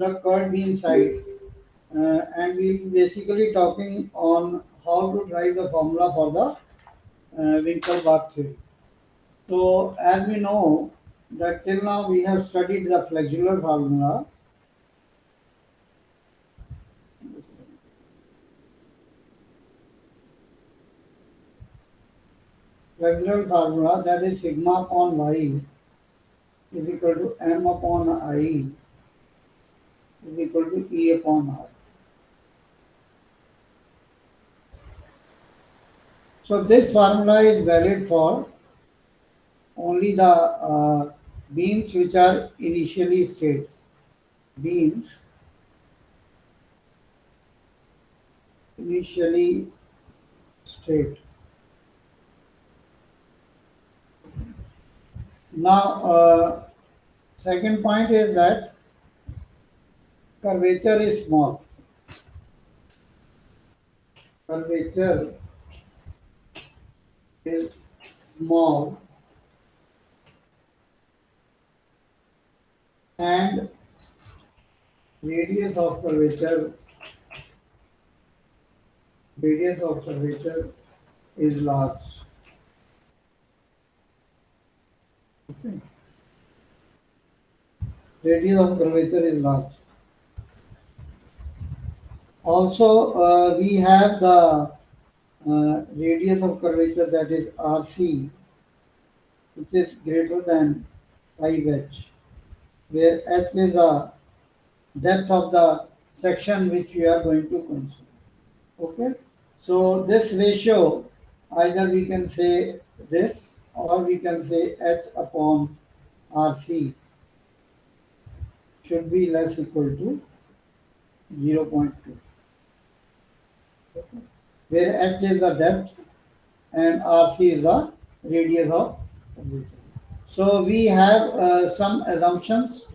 the curved beam side, and we'll be basically talking on how to derive the formula for the Winkelbach theory. So, as we know that till now we have studied the flexural formula. Flexural formula, that is sigma upon y is equal to m upon I is equal to E upon R. So this formula is valid for only the beams which are initially states. Beams initially state. Now, second point is that curvature is small. Curvature is small and radius of curvature is large. Okay. Radius of curvature is large. Also, we have the radius of curvature, that is RC, which is greater than 5h, where h is the depth of the section which we are going to consider. Okay, so this ratio, either we can say this or we can say h upon RC should be less equal to 0.2. Okay. Where h is the depth and RC is the radius of curvature. So we have some assumptions.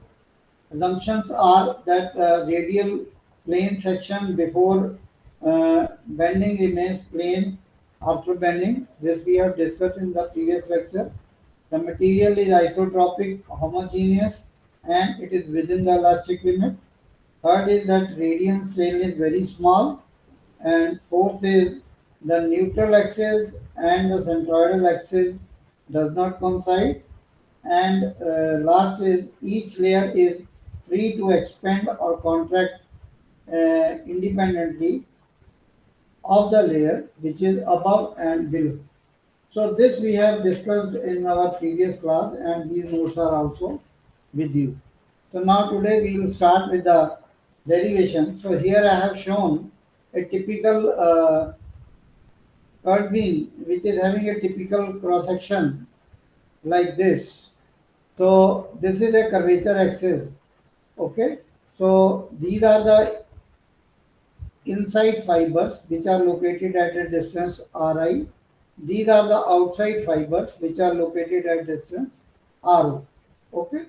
Assumptions are that radial plane section before bending remains plane after bending. This we have discussed in the previous lecture. The material is isotropic, homogeneous, and it is within the elastic limit. Third is that radian strain is very small. And fourth is the neutral axis and the centroidal axis does not coincide. And last is each layer is free to expand or contract independently of the layer which is above and below. So this we have discussed in our previous class, and these notes are also with you. So now today we will start with the derivation. So here I have shown a typical curved beam which is having a typical cross section like this. So this is a curvature axis. Okay. So these are the inside fibers which are located at a distance Ri. These are the outside fibers which are located at distance Ro. Okay.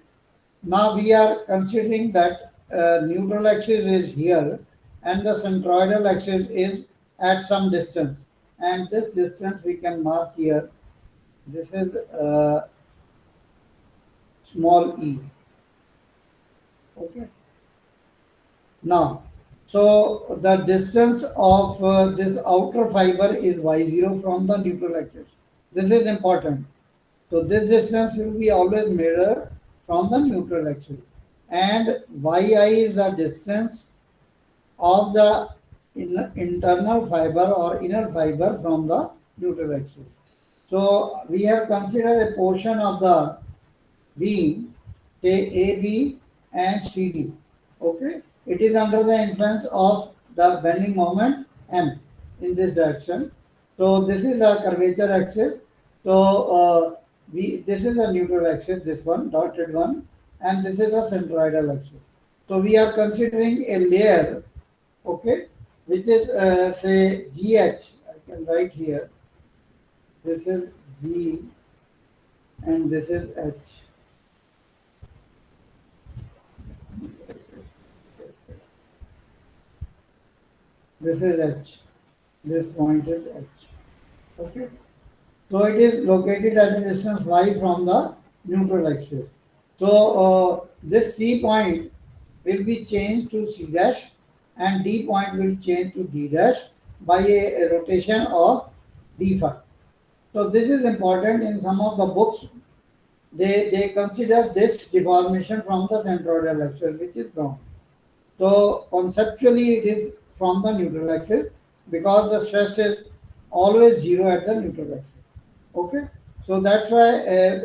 Now we are considering that neutral axis is here and the centroidal axis is at some distance. And this distance we can mark here. This is small e. Okay. Now, so the distance of this outer fiber is y0 from the neutral axis. This is important. So this distance will be always measured from the neutral axis. And yi is the distance of the internal fiber or inner fiber from the neutral axis. So we have considered a portion of the beam, say AB and CD. Okay, it is under the influence of the bending moment M in this direction. So this is a curvature axis. So this is a neutral axis, this one dotted one, and this is a centroidal axis. So we are considering a layer, okay, which is say GH. I can write here. This is G and this is H. This is H. This point is H. Okay. So it is located at a distance y from the neutral axis. So this C point will be changed to C dash and D point will change to D dash by a rotation of D phi. So this is important. In some of the books they consider this deformation from the centroidal axis, which is wrong. So conceptually it is from the neutral axis because the stress is always zero at the neutral axis. Okay, so that's why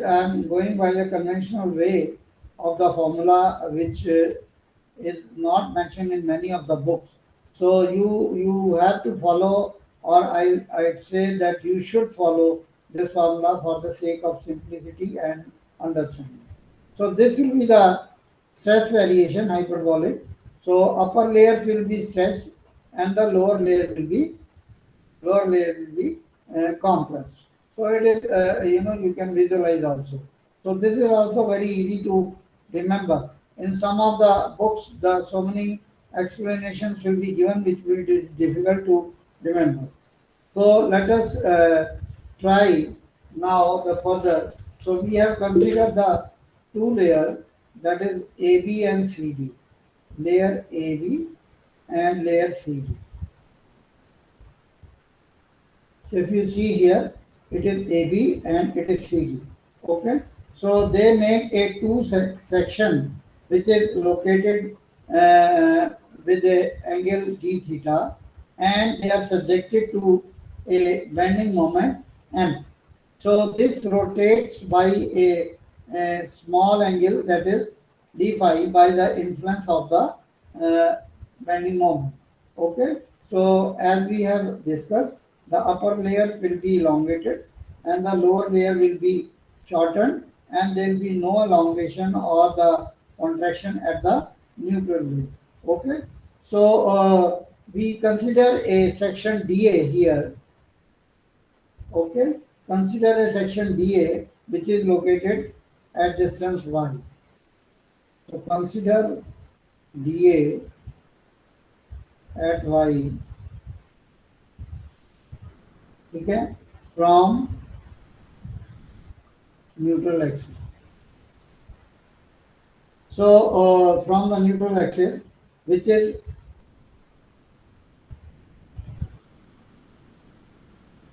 I'm going by the conventional way of the formula, which is not mentioned in many of the books. So you have to follow, or I'd say that you should follow this formula for the sake of simplicity and understanding. So this will be the stress variation hyperbolic. So upper layers will be stressed and the lower layer will be compressed. So it is, you can visualize also. So this is also very easy to remember. In some of the books, so many explanations will be given which will be difficult to remember. So let us try now the further. So we have considered the two layers, that is AB and CD. Layer AB and layer CD. So if you see here, it is AB and it is CD. Okay. So they make a section which is located with the angle d theta, and they are subjected to a bending moment m. So this rotates by a small angle, that is d phi, by the influence of the bending moment. Okay. So as we have discussed, the upper layer will be elongated and the lower layer will be shortened, and there will be no elongation or the contraction at the neutral layer. Okay. So we consider a section dA here. Okay. Consider a section dA which is located at distance y. So consider dA at y, okay, from neutral axis. So from the neutral axis, which is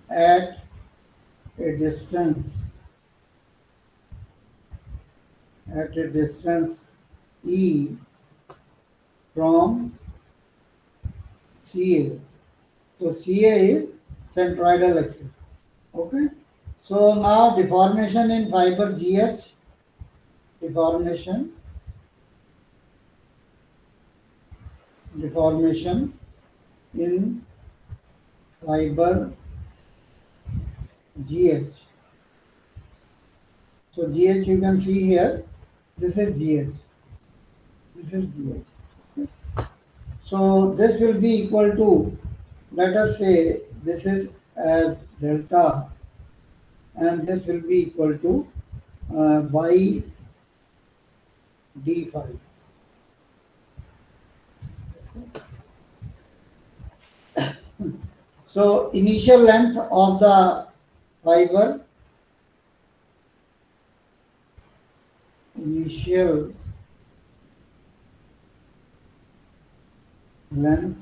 at a distance e from CA. So CA is centroidal axis. Okay. So now deformation in fiber GH, deformation in fiber GH. So GH you can see here, this is GH. This is GH. So this will be equal to, let us say this is as delta, and this will be equal to y d phi. So initial length of the fiber, initial length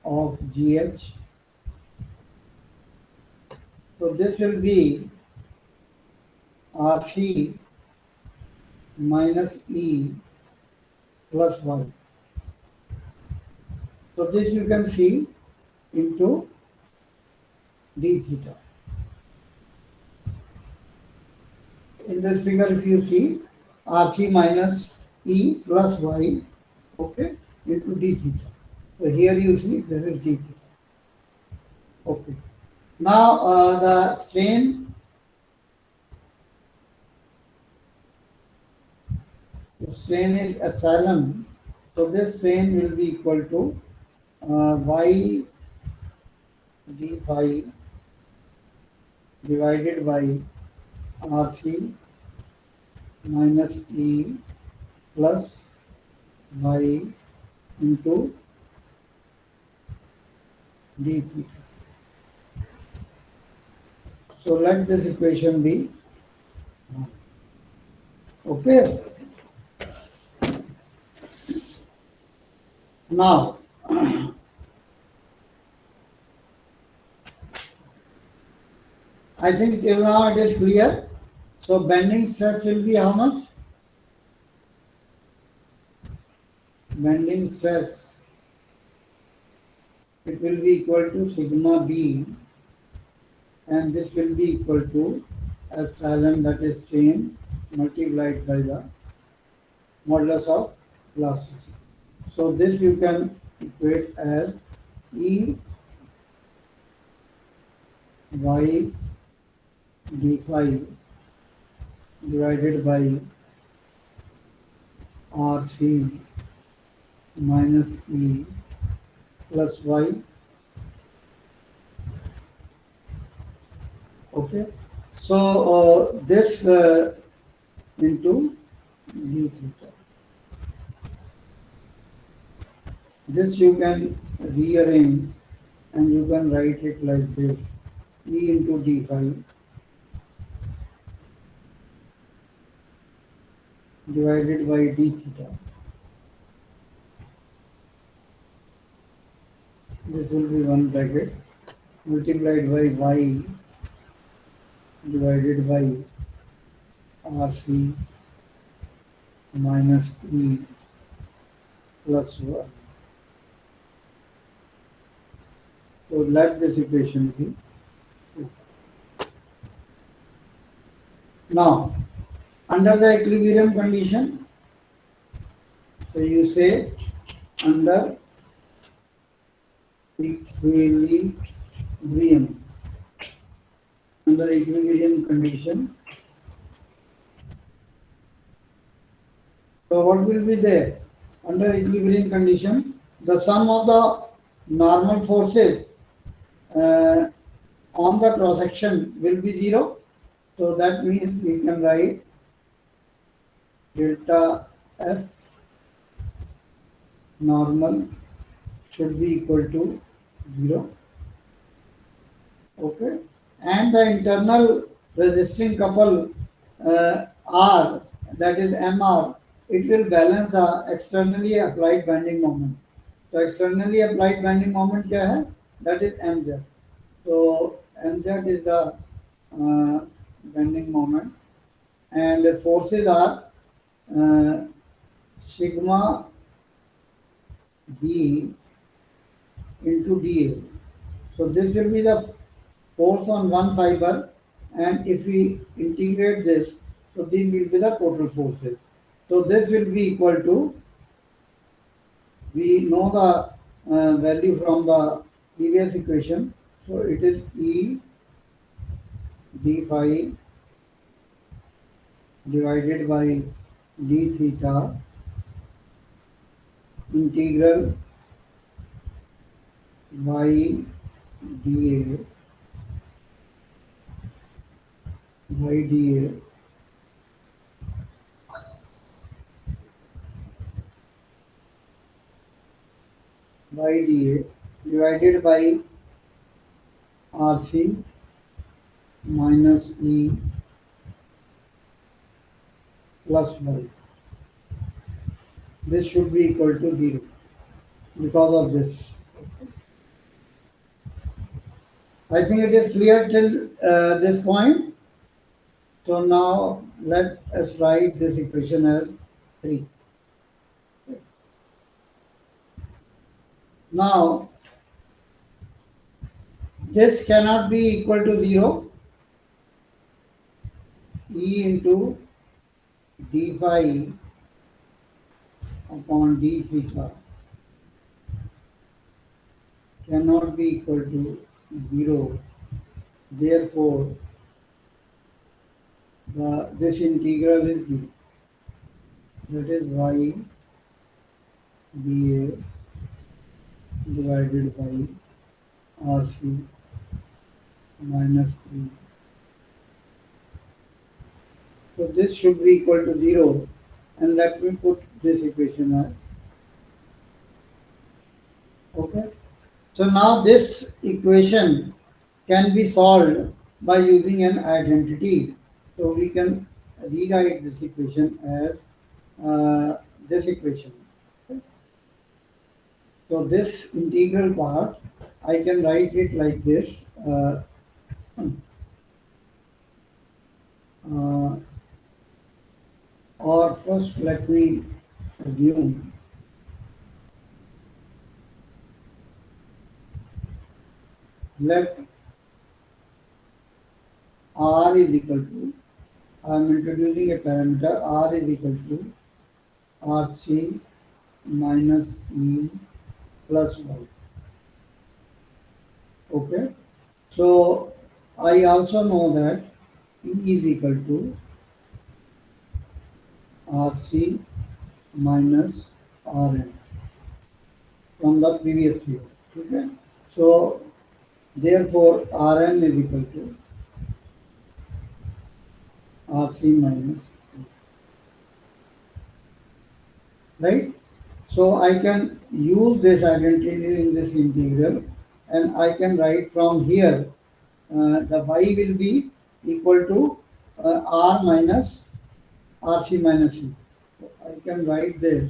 of GH. So this will be RC minus E plus 1. So this you can see into d theta. In this figure, if you see RC minus E plus Y, okay, into d theta. So here you see this is d theta. Okay. Now the strain is epsilon. So this strain will be equal to y d phi divided by RC minus E plus y into d theta. So let this equation be 1. Okay. Now, I think till now it is clear. So bending stress will be how much? Bending stress, it will be equal to sigma b, and this will be equal to epsilon, that is strain, multiplied by the modulus of elasticity. So this you can equate as E y d phi divided by RC minus E plus y. Okay. So this into d theta. This you can rearrange and you can write it like this: E into d phi divided by d theta. This will be one bracket multiplied by y divided by RC minus E plus 1. So let this equation be. Now, under the equilibrium condition, so you say under equilibrium, under equilibrium condition, so what will be there? Under equilibrium condition, the sum of the normal forces uh, on the cross section will be 0. So that means we can write delta F normal should be equal to 0. Okay. And the internal resisting couple R, that is MR, it will balance the externally applied bending moment. So externally applied bending moment क्या है? That is mz. So mz is the uh, bending moment, and the forces are uh, sigma b into dA. So this will be the force on one fiber, and if we integrate this, so these will be the total forces. So this will be equal to, we know the value from the previous equation, so it is E d phi divided by d theta integral y dA y dA y dA divided by RC minus E plus y. This should be equal to 0 because of this. I think it is clear till this point. So now let us write this equation as 3. Now this cannot be equal to 0. E into d phi upon d theta cannot be equal to 0. Therefore, this integral is 0. That is y dA divided by RC minus E. So this should be equal to 0, and let me put this equation as. Okay. So now this equation can be solved by using an identity. So we can rewrite this equation as this equation. Okay. So this integral part, I can write it like this. Uh, or first let me assume let r is equal to, I am introducing a parameter, r is equal to rc minus e plus y. Okay. So I also know that E is equal to Rc minus Rn from the previous field. Okay. So therefore Rn is equal to Rc minus E. Right. So I can use this identity in this integral, and I can write from here the y will be equal to r minus Rc minus E. So I can write this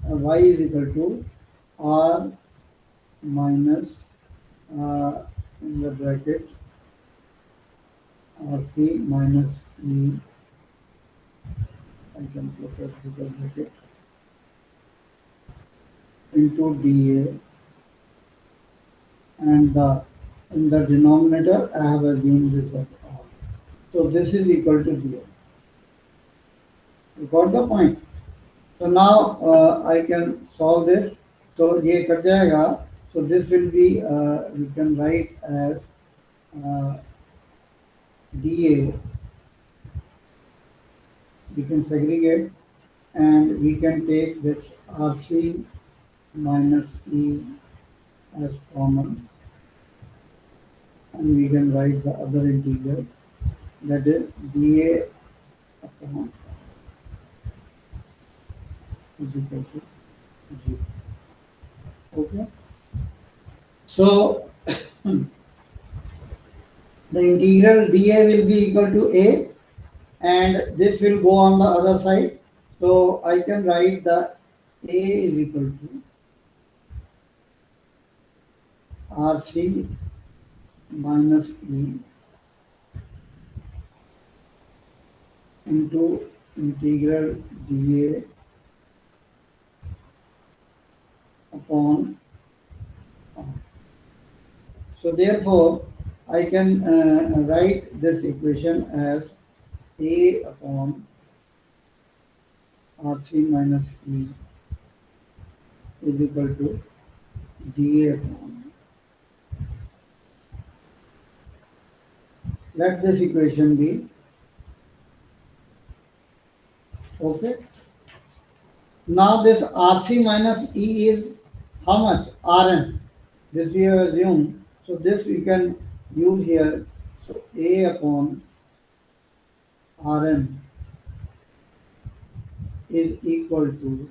y is equal to r minus in the bracket Rc minus E. I can put a bigger bracket into dA, and in the denominator I have assumed this as r. So this is equal to 0. You got the point? So now I can solve this. So ये cut जाएगा. So this will be we can write as dA. We can segregate, and we can take this Rc minus E as common, and we can write the other integral, that is dA upon is equal to 0. Okay. So the integral dA will be equal to A, and this will go on the other side. So I can write the A is equal to Rc minus E into integral dA upon R. So therefore, I can write this equation as A upon Rc minus E is equal to dA upon. Let this equation be. Okay. Now this Rc minus E is how much? Rn. This we have assumed. So this we can use here. So A upon Rn is equal to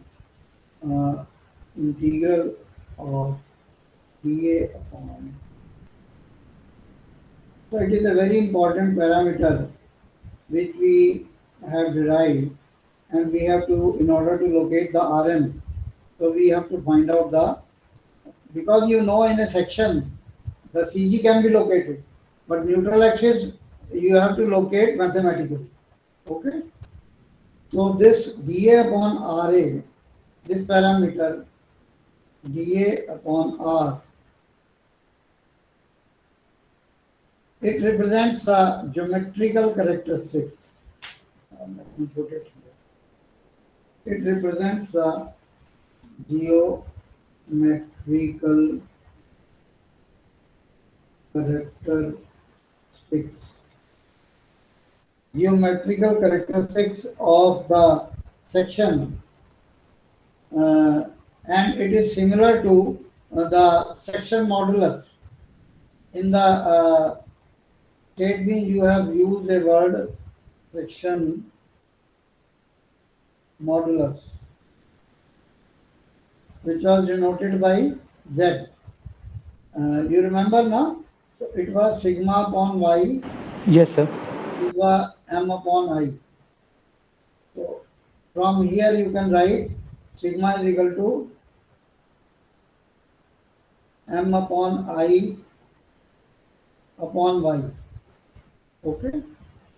integral of dA upon. So it is a very important parameter which we have derived, and we have to, in order to locate the Rn, so we have to find out the, because you know in a section the CG can be located, but neutral axis you have to locate mathematically. Okay. So this dA upon Ra, this parameter dA upon R, it represents the geometrical characteristics. Let me put it here. It represents the geometrical characteristics. Geometrical characteristics of the section, and it is similar to the section modulus. In the statement you have used a word section modulus, which was denoted by Z. You remember now? So it was sigma upon y Yes, sir. is m upon I. So from here you can write sigma is equal to m upon I upon y. Okay.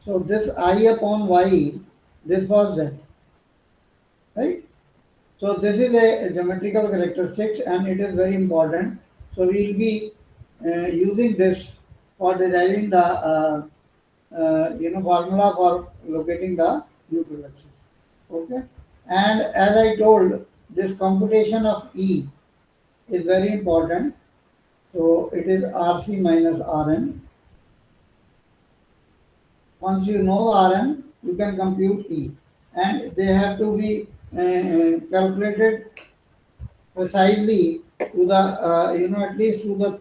So this I upon y, this was that, right? So this is a geometrical characteristics and it is very important. So we will be using this for deriving the formula for locating the neutral axis. Okay, and as I told, this computation of E is very important. So it is RC minus RN. Once you know Rn, you can compute E, and they have to be calculated precisely to the at least to the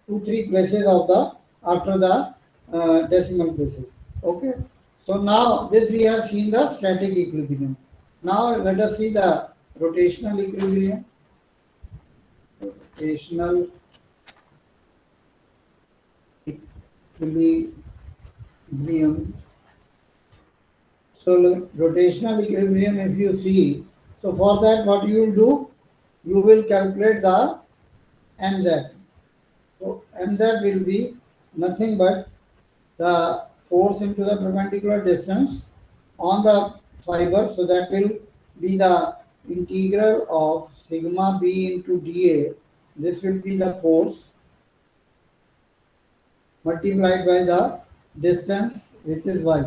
2-3 places of the after the decimal places. Okay. So now this we have seen the static equilibrium. Now let us see the rotational equilibrium. Rotational equilibrium. So rotational equilibrium, if you see, so for that what you will do, you will calculate the mz. So mz will be nothing but the force into the perpendicular distance on the fiber. So that will be the integral of sigma b into dA. This will be the force multiplied by the distance, which is y.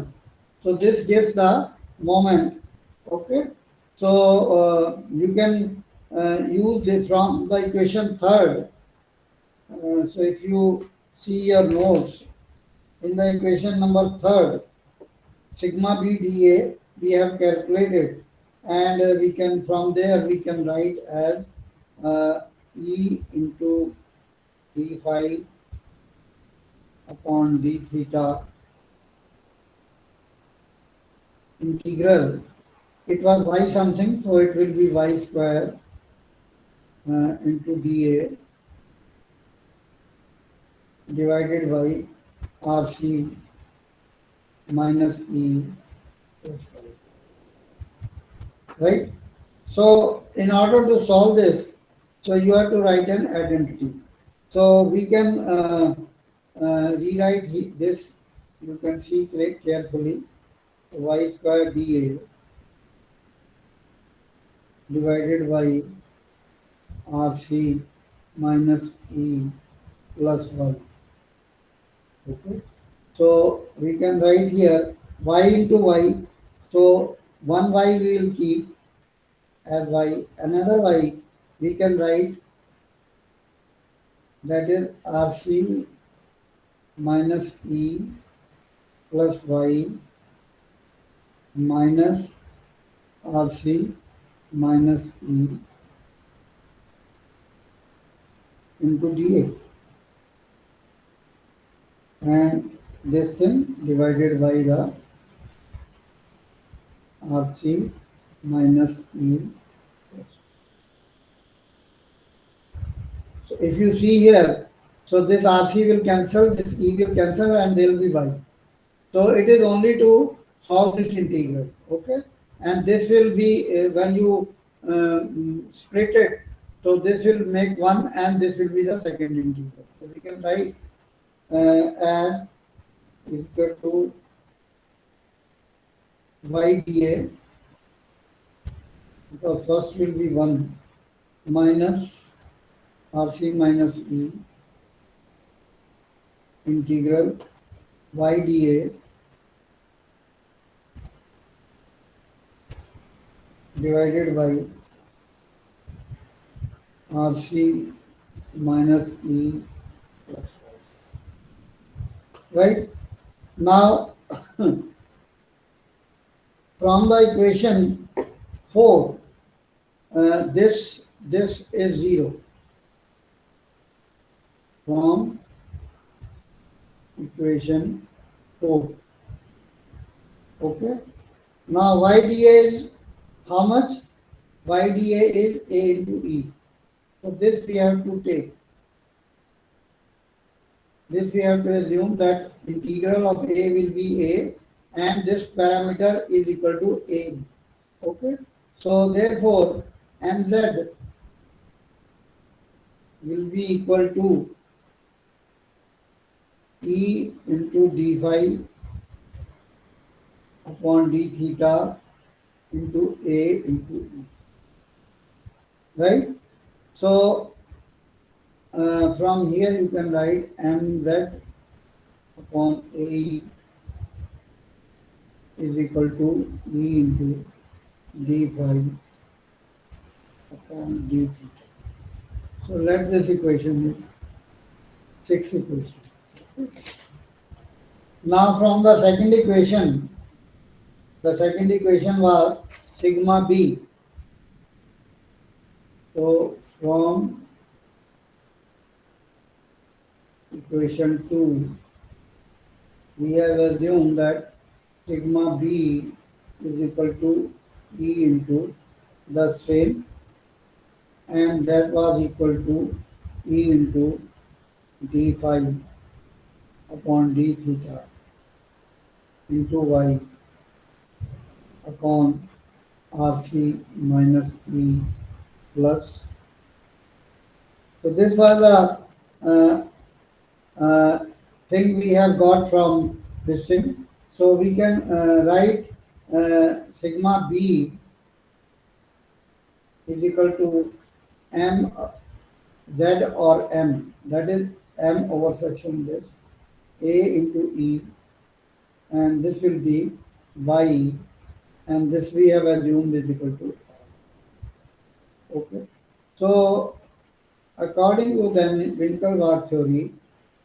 So this gives the moment. Okay. So you can use this from the equation third. So if you see your notes, in the equation number third, sigma b dA we have calculated, and we can from there we can write as E into d phi upon d theta integral. It was y something, so it will be y square into dA divided by RC minus E, right? So in order to solve this, so you have to write an identity. So we can rewrite this. You can see carefully. Y square dA divided by RC minus E plus y. Okay. So we can write here y into y. So one y we will keep as y. Another y we can write, that is RC minus E plus y minus RC minus E into dA, and this thing divided by the RC minus E. So if you see here, so this RC will cancel, this E will cancel, and there will be y. So it is only to solve this integral, okay? And this will be when you split it, so this will make one, and this will be the second integral. So we can write as equal to y dA, because first will be 1 minus RC minus E integral y dA divided by RC minus E plus y. Right? Now, from the equation 4, this is 0. From equation 4. Okay. Now y dA is how much? Y dA is A into E. So this we have to take. This we have to assume that integral of A will be A, and this parameter is equal to A. Okay. So therefore mz will be equal to E into d phi upon d theta into A into E. Right? So from here you can write mz upon A is equal to E into d phi upon d theta. So let this equation is sixth equation. Now from the second equation was sigma b. So from equation 2, we have assumed that sigma b is equal to E into the strain, and that was equal to E into d phi upon d theta into y upon RC minus E plus. So this was a thing we have got from this thing. So we can write sigma b is equal to m z or m, that is m over section this a into e, and this will be y, and this we have assumed is equal to r. Okay. So according to the Winkelbach theory,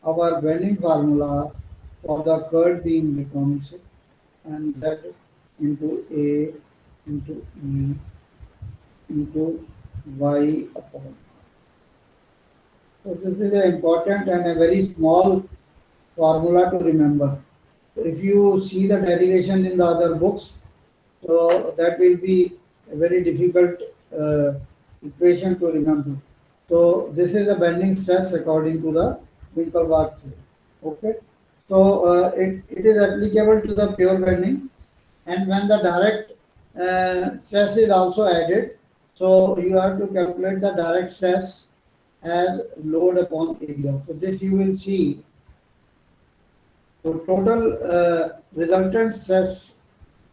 our bending formula for the curved beam becomes mz into a into e into y upon. So this is an important and a very small formula to remember. So if you see the derivation in the other books, so that will be a very difficult equation to remember. So this is a bending stress according to the Winkelbach theory. Okay. So it is applicable to the pure bending, and when the direct stress is also added, so you have to calculate the direct stress as load upon area. So this you will see. So total resultant stress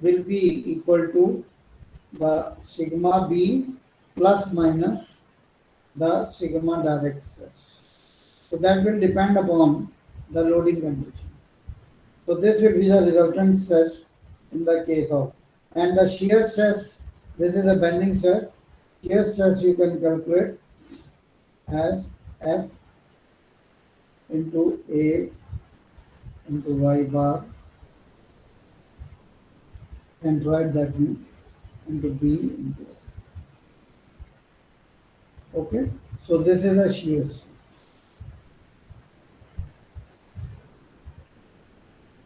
will be equal to the sigma b plus minus the sigma direct stress. So that will depend upon the loading condition. So this will be the resultant stress in the case of, and the shear stress, this is a bending stress. Shear stress you can calculate as F into A into Y bar, centroid, that means into B into A. Okay, so this is a shear stress.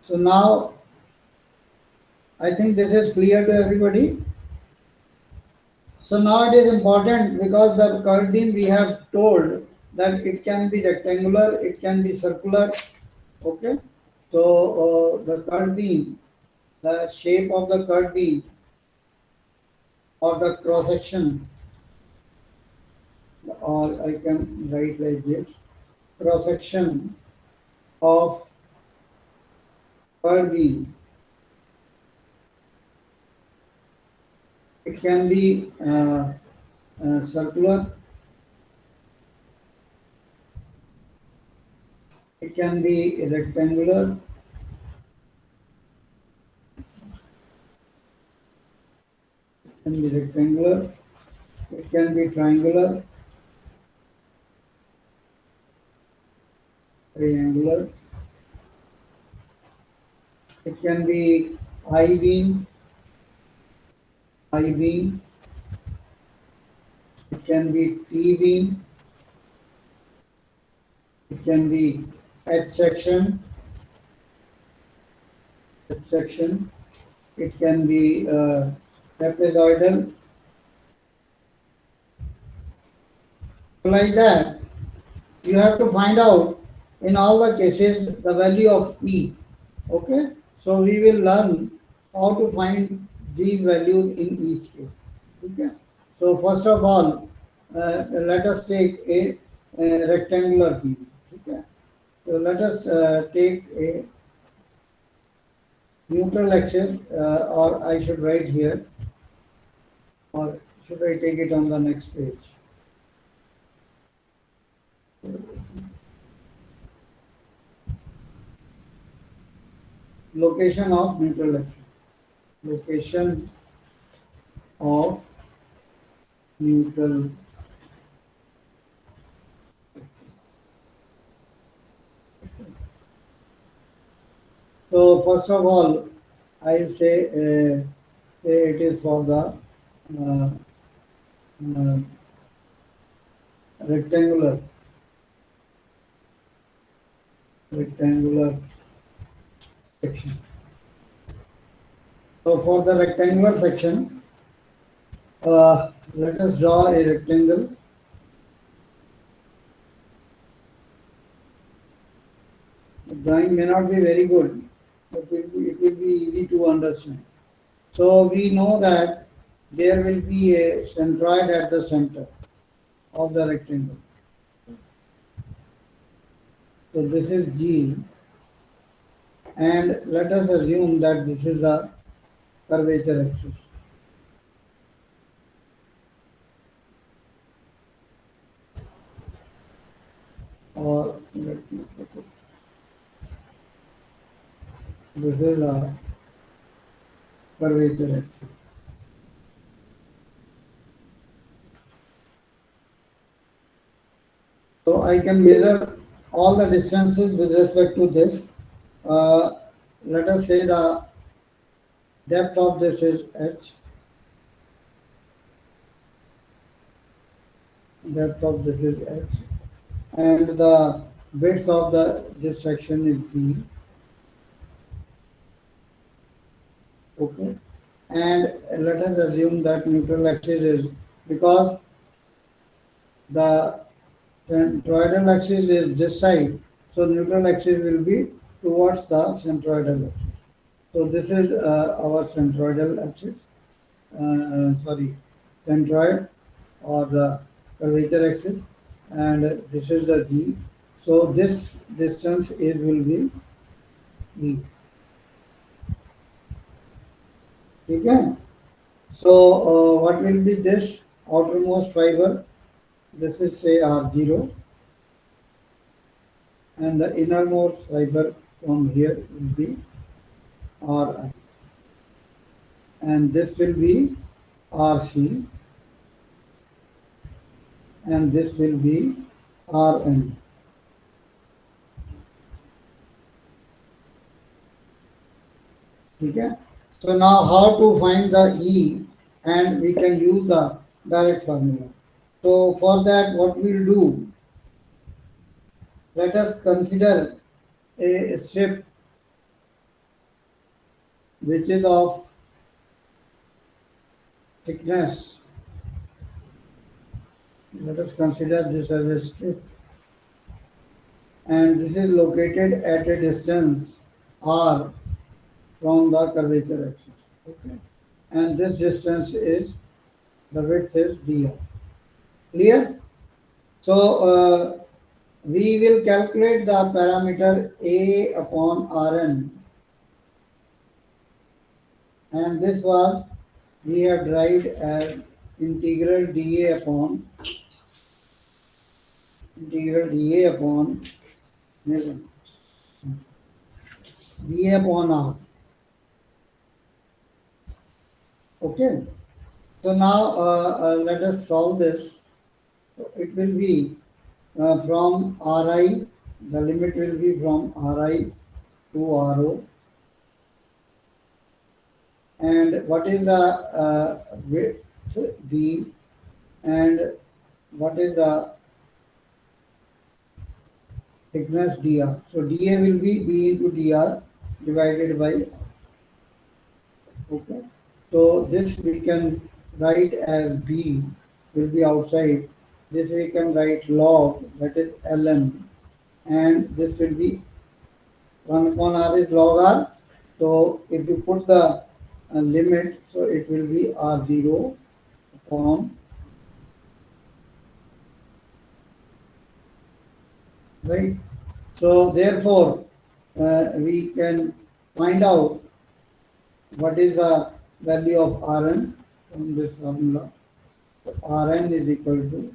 So now I think this is clear to everybody. So now it is important because the curved beam we have told that it can be rectangular, it can be circular. Okay, so the curved beam, the shape of the curved beam or the cross section, or I can write like this: cross section of curved beam. It can be circular, it can be rectangular, it can be triangular, it can be I-beam, it can be T-beam, it can be H section, it can be trapezoidal. Like that, you have to find out in all the cases the value of E. Okay, so we will learn how to find these values in each case. Okay, so first of all, let us take rectangular PV. Okay. So let us take a neutral axis, or I should write here, or should I take it on the next page? Location of neutral axis. Location of neutral. So first of all, I'll say it is for the uh, uh, rectangular rectangular section. So for the rectangular section, let us draw a rectangle. The drawing may not be very good, but it will be easy to understand. So we know that there will be a centroid at the center of the rectangle. So this is G, and let us assume that this is a curvature axis. Or let me put it, this is a curvature axis. So I can measure all the distances with respect to this. Uh, Let us say the depth of this is h, depth of this is h, and the width of the this section is b. Okay, and let us assume that neutral axis is, because the centroidal axis is this side, so neutral axis will be towards the centroidal axis. So this is our centroidal axis, sorry, centroid or the curvature axis, and this is the G. So this distance is will be E. Okay. So what will be this outermost fiber? This is say R0, and the innermost fiber from here will be Ri, and this will be Rc, and this will be Rn. Okay. So now how to find the E, and we can use the direct formula. So for that, what we'll do, let us consider a strip which is of thickness. Let us consider this as a strip, and this is located at a distance r from the curvature axis. Okay, and this distance is, the width is dr. Clear? So we will calculate the parameter a upon Rn, and this was, we have derived as integral dA upon dA upon R. Okay. So now let us solve this. So it will be from Ri, the limit will be from Ri to Ro, and what is the width d, and what is the thickness dr. So dA will be b into dr divided by, okay. So this we can write as b will be outside. This we can write log, that is ln, and this will be 1 upon r is log r. So if you put the limit, so it will be r0 upon right? So therefore, we can find out what is the value of Rn from this formula. So Rn is equal to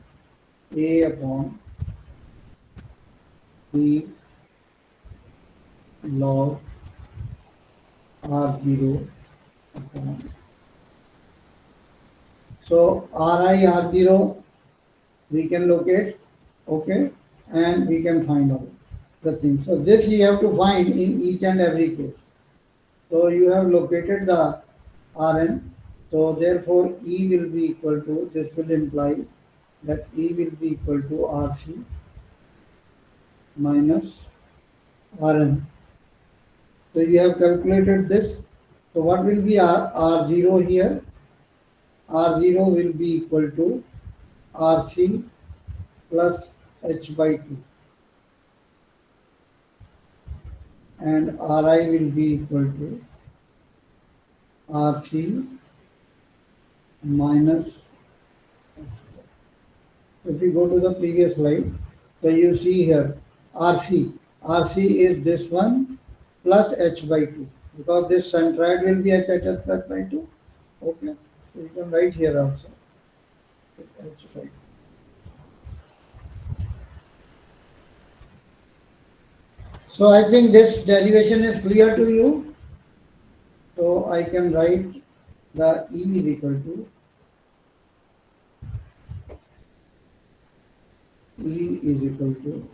A upon P log R0 upon. So Ri R0 we can locate, okay, and we can find out the thing. So this you have to find in each and every case. So you have located the Rn. So therefore E will be equal to, this will imply that E will be equal to Rc minus Rn. So you have calculated this. So what will be R0 here? R0 will be equal to Rc plus H by 2, and Ri will be equal to Rc minus. If you go to the previous slide, so you see here Rc. Rc is this one plus h by 2, because this centroid will be h at h plus by 2. Okay, so you can write here also h by 2. So I think this derivation is clear to you. So I can write the E is equal to E is equal to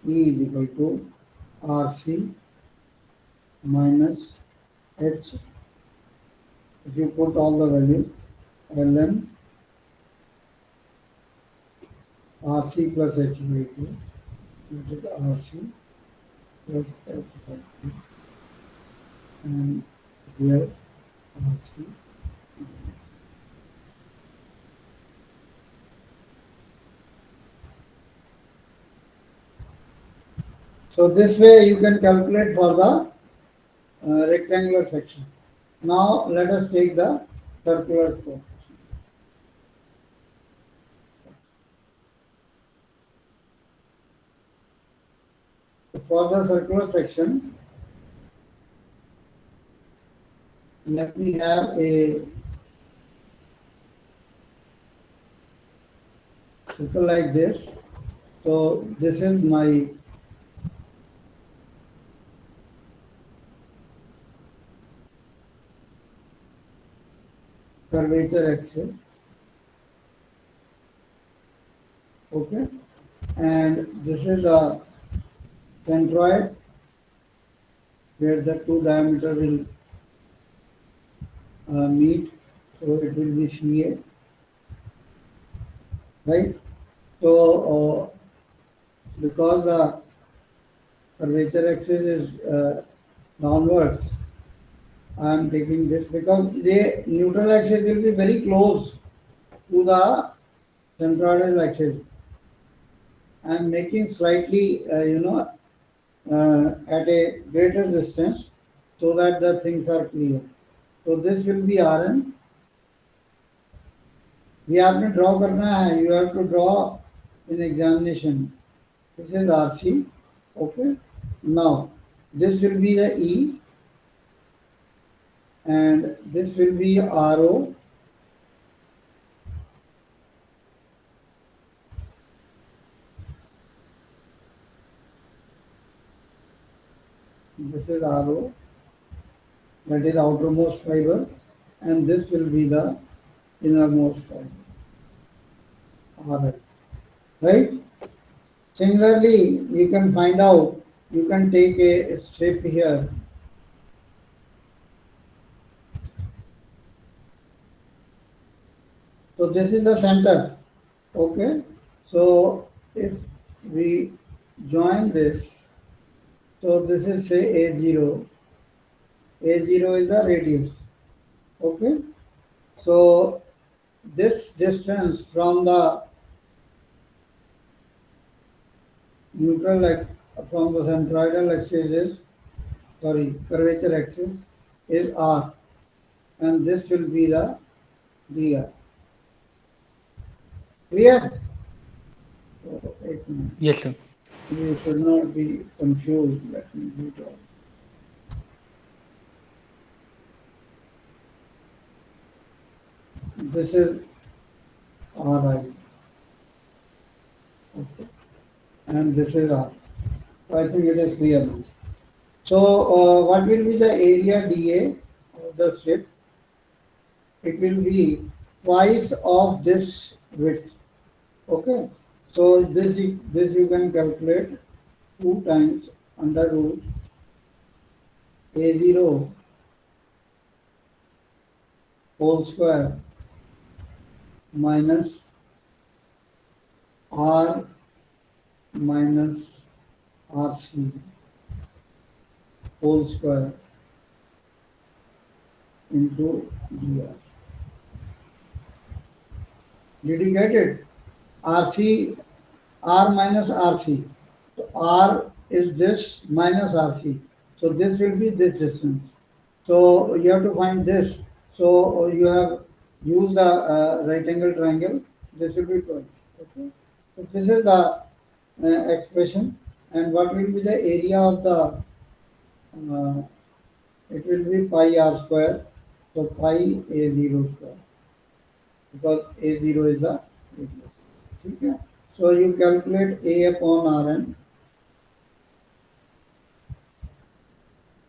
E is equal to Rc minus H. If you put all the values, ln Rc plus H by 2, which is Rc plus H by 2, and here Rc. So this way you can calculate for the rectangular section. Now let us take the circular portion. For the circular section, let me have a circle like this. So this is my curvature axis, okay, and this is a centroid where the two diameter will meet, so it will be CA, right? So because the curvature axis is downwards, I am taking this because the neutral axis will be very close to the centroidal axis. I am making slightly, at a greater distance so that the things are clear. So this will be Rn. ये आपने draw करना है. You have to draw in examination. This is Rc. Okay. Now this will be the E, and this will be Ro. This is Ro, that is outermost fiber, and this will be the innermost fiber. Ri. Right? Similarly, you can find out, you can take a strip here. So this is the center. Okay. So if we join this, so this is say A0. A0 is the radius. Okay. So this distance from the neutral from the centroidal axis is, sorry, curvature axis is R, and this will be the dr. Clear? So, एक minute. Yes, sir. You should not be confused. Let me do it all. This is Ri, okay, and this is R. So I think it is clear now. So, what will be the area dA of the strip? It will be twice of this width. Okay. So this you can calculate 2 times under root A0 whole square minus R minus RC whole square into dr. Did you get it? RC, R minus RC. So R is this minus RC. So this will be this distance. So you have to find this. So you have used the right angle triangle. This will be twice. Okay. So this is the expression. And what will be the area of the? Uh, it will be pi r square. So pi a0 square because a0 is the radius. Okay. So you calculate a upon rn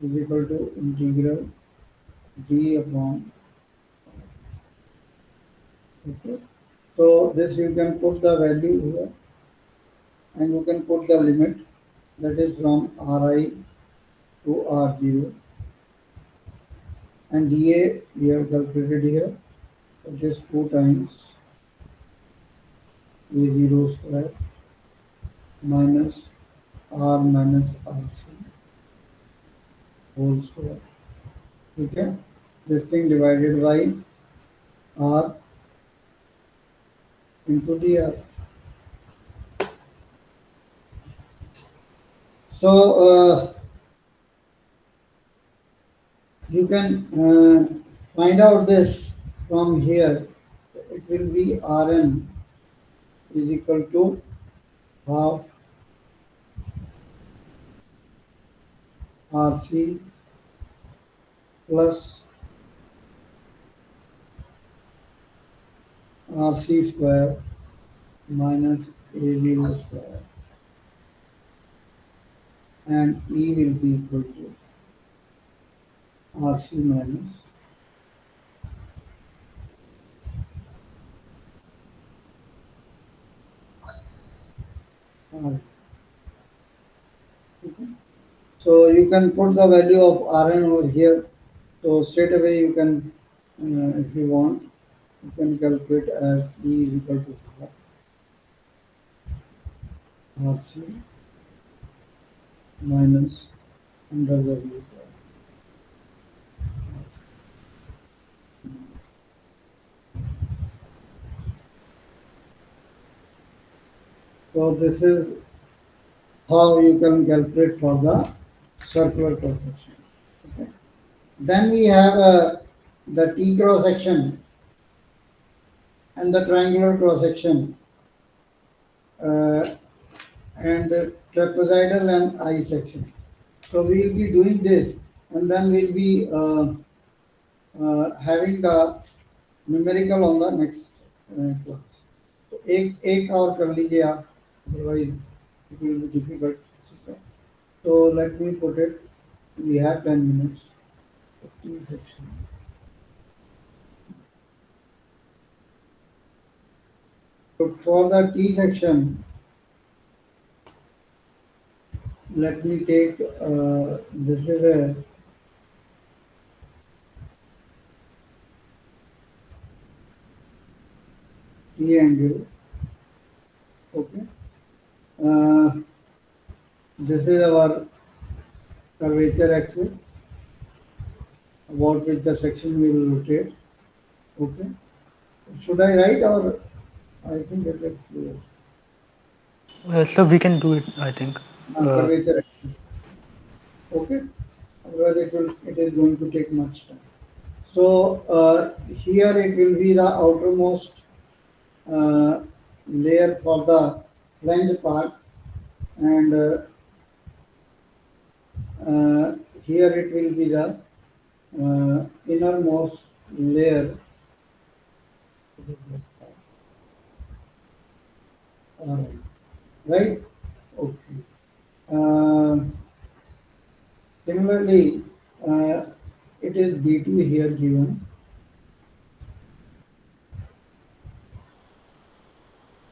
is equal to integral d upon. Okay. So this you can put the value here and you can put the limit that is from Ri to R0 and dA we have calculated here, it is 2 times A0 square minus R minus RC whole square. Okay, this thing divided by R into dr. So you can find out this from here. It will be Rn is equal to half RC plus RC square minus A0 square and E will be equal to RC minus R. Okay. So you can put the value of Rn over here. So straight away you can, if you want, you can calculate as E is equal to half RC minus under the root. So this is how you can calculate for the circular cross section. Okay. Then we have the T cross section and the triangular cross section uh, and the trapezoidal and I section. So we will be doing this and then we'll be having the numerical on the next class. तो एक और कर लीजिए आप, otherwise it will be difficult. So let me put it. We have 10 minutes. T section. So for the T section, let me take this is a T angle. Okay. Uh, this is our curvature axis about which the section will rotate. Okay. Should I write or I think it is clear. So we can do it, I think. Uh, Curvature axis. Okay. Otherwise it is going to take much time. So here it will be the outermost uh, layer for the flange part, and here it will be the innermost layer. Right? Okay. Uh, Similarly, uh, it is B2 here given.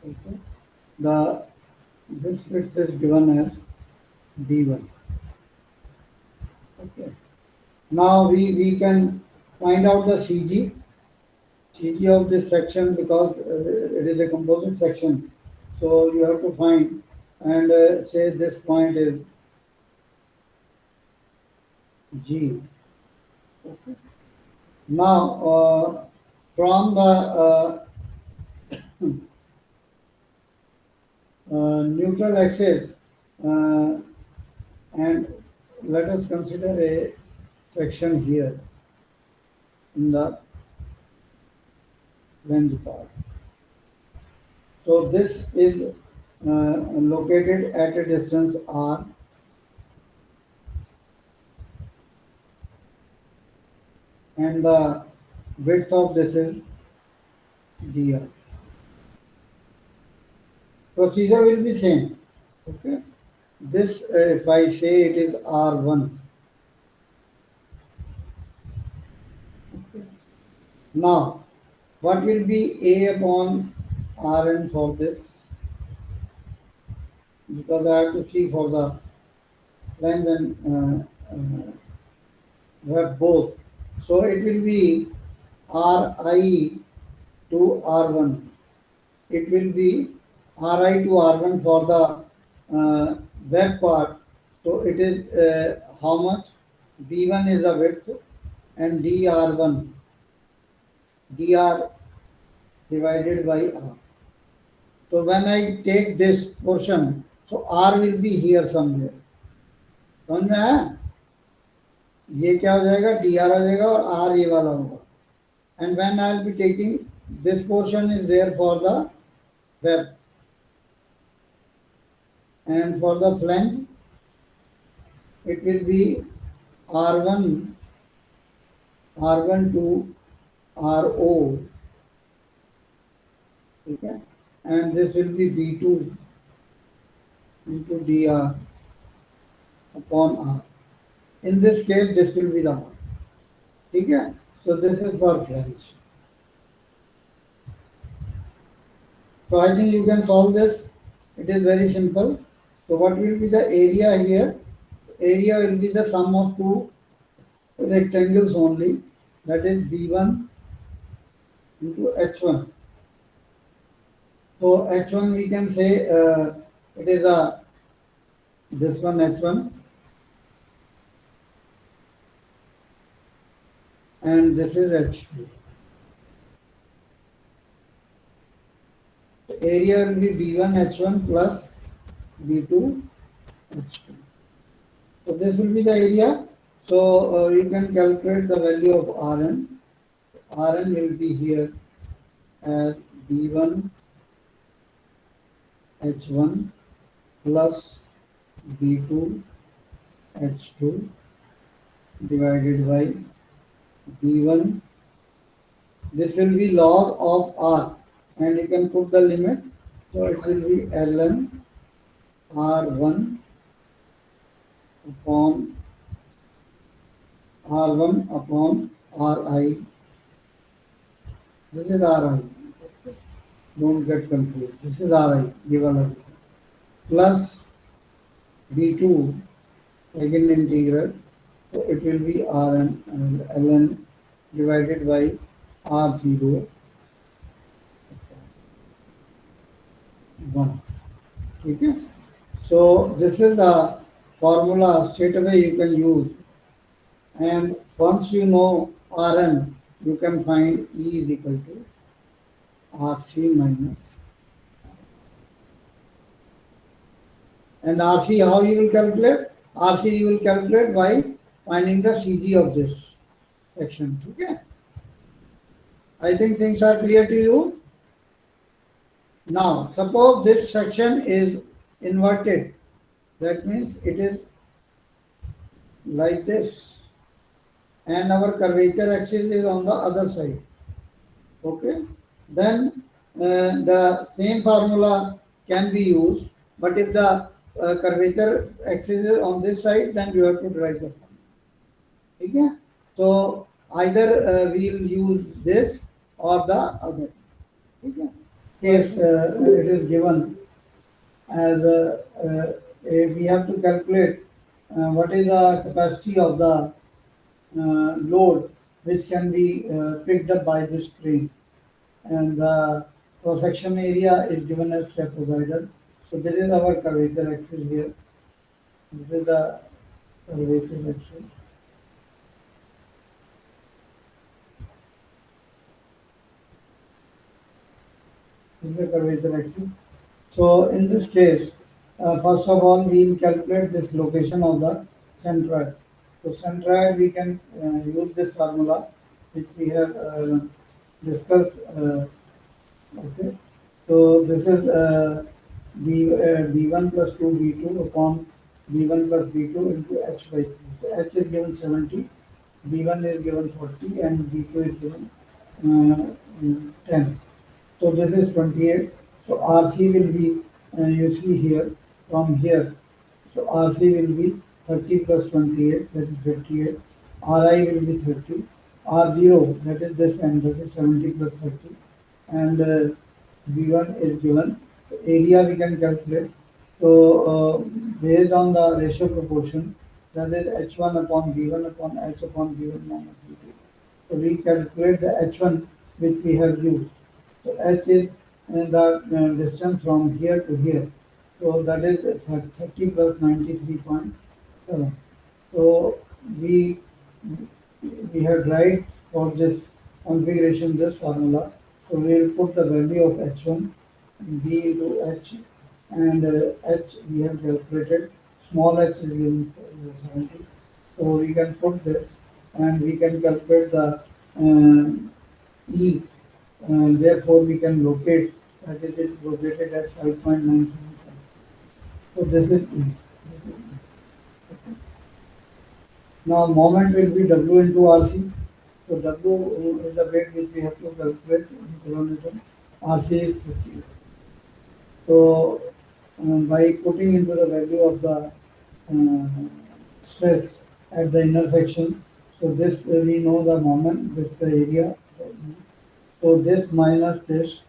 Okay. The this width is given as B1. Okay. Now we can find out the CG of this section, because it is a composite section. So you have to find, and say this point is G. Okay. Now from the neutral axis, uh, and let us consider a section here in the lens part. So this is located at a distance r, and the width of this is dr. Procedure will be same. Okay. This, if I say it is r1. Okay. Now, what will be a upon rn for this? Because I have to see for the length and web both. So it will be ri to r1. It will be ri to r1 for the web part. So it is how much? b1 is the width, and dr1, dr divided by r. So when I take this portion, so r will be here somewhere. समझ में आया? ये क्या हो जाएगा? dr आ जाएगा और r ये वाला होगा. And when I will be taking this portion is there for the web, and for the flange it will be r1 to ro. Okay? And this will be b2 into dr upon r. In this case, this will be the r. Okay? So this is for flange. So I think you can solve this. It is very simple. So what will be the area here? Area will be the sum of two rectangles only. That is b1 into h1. So h1 we can say it is a this one h1, and this is h2. So area will be b1 h1 plus b2 h2. So this will be the area. So you can calculate the value of Rn. Rn will be here as b1 h1 plus b2 h2 divided by b1. This will be log of r, and you can put the limit. So it will be ln r1 upon ri. This is ri. Don't get confused. This is ri. ये वाला plus b2 again integral. So it will be rn and ln divided by r0 1. Okay. So this is the formula straight away you can use, and once you know Rn, you can find E is equal to Rc minus. And Rc, how you will calculate? Rc you will calculate by finding the CG of this section. Okay. I think things are clear to you. Now, suppose this section is inverted. That means it is like this, and our curvature axis is on the other side. Okay, then the same formula can be used, but if the curvature axis is on this side, then you have to derive the formula. Okay, so either we'll use this or the other. Okay, case it is given as we have to calculate what is the capacity of the load which can be picked up by this crane, and the cross section area is given as trapezoidal. So this is our curvature axis here. This is the curvature axis. This is the curvature axis. So in this case, first of all, we will calculate this location of the centroid. So centroid, we can use this formula which we have discussed. Okay. So this is B1 plus 2 B2 upon B1 plus B2 into H by 3. So H is given 70, B1 is given 40, and B2 is given 10. So this is 28. So RC will be, you see here, from here. So RC will be 30 plus 28, that is 58. RI will be 30. R0, that is this end, that is 70 plus 30. And B1 is given. So area we can calculate. So based on the ratio proportion, that is H1 upon B1 upon H upon B1 minus B2. So we calculate the H1 which we have used. So H is the distance from here to here. So that is 30 plus 93.7. So we we have tried for this configuration this formula. So we will put the value of H1 B into H, and H we have calculated. Small h is given 70. So we can put this, and we can calculate the E, and therefore we can locate that it is located at 5.975. So this is E. Now moment will be W into RC. So W is the weight which we have to calculate in kilonewton. RC is 50. So by putting into the value of the stress at the intersection, so this we know the moment, this the area, the E. So this minus this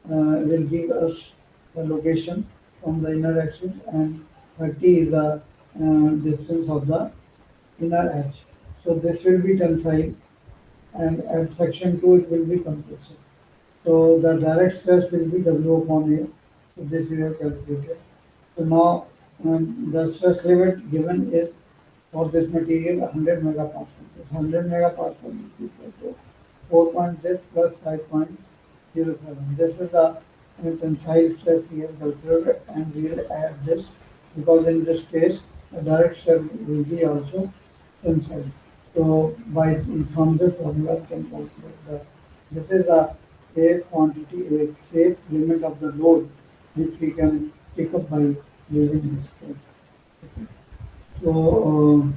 will give us the location from the inner axis, and 30 is the distance of the inner edge. So this will be tensile, and at section 2 it will be compressive. So the direct stress will be W upon A. So this we have calculated. So now the stress limit given is for this material 100 megapascal. This 100 megapascal is equal to 4 point this plus 5.07. This is a tensile stress we have calculated, and we will add this because in this case the direct stress will be also tensile. So by from this formula we can calculate the, this is a safe quantity, a safe limit of the load which we can pick up by using this code. So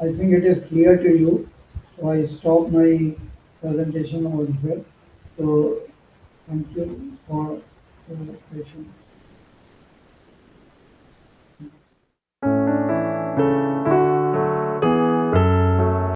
I think it is clear to you. So I stop my presentation over here. So thank you for your patience.